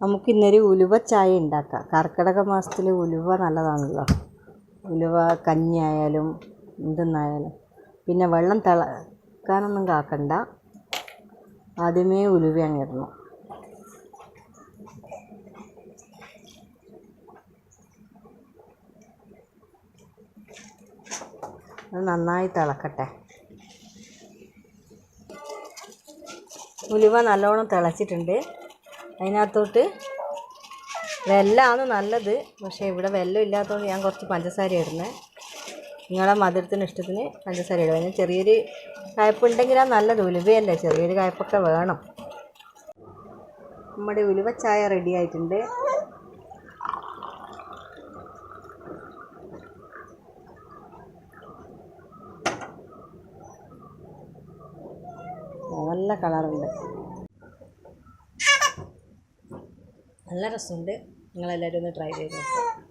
നമുക്കിന്നൊരു ഉലുവ ചായ ഉണ്ടാക്കാം. കർക്കിടക മാസത്തിൽ ഉലുവ നല്ലതാണല്ലോ. ഉലുവ കഞ്ഞിയായാലും എന്തെന്നായാലും. പിന്നെ വെള്ളം തിളക്കാനൊന്നും കാക്കണ്ട, ആദ്യമേ ഉലുവ അങ്ങ് ഇടണം. അത് നന്നായി തിളക്കട്ടെ. ഉലുവ നല്ലോണം തിളച്ചിട്ടുണ്ട്. അതിനകത്തോട്ട് വെല്ലമാണ് നല്ലത്, പക്ഷേ ഇവിടെ വെല്ലം ഇല്ലാത്തതുകൊണ്ട് ഞാൻ കുറച്ച് പഞ്ചസാര ഇടുന്നത്. നിങ്ങളെ മധുരത്തിന് ഇഷ്ടത്തിന് പഞ്ചസാര ഇടുക. അതിന് ചെറിയൊരു കയ്പ്പുണ്ടെങ്കിലാണ് നല്ലത്. ഉലുവയല്ലേ, ചെറിയൊരു കയ്പ്പൊക്കെ വേണം. നമ്മുടെ ഉലുവ ചായ റെഡി ആയിട്ടുണ്ട്. നല്ല കളറുണ്ട്, നല്ല രസമുണ്ട്. നിങ്ങളെല്ലാവരും ഒന്ന് ട്രൈ ചെയ്ത് നോക്കുക.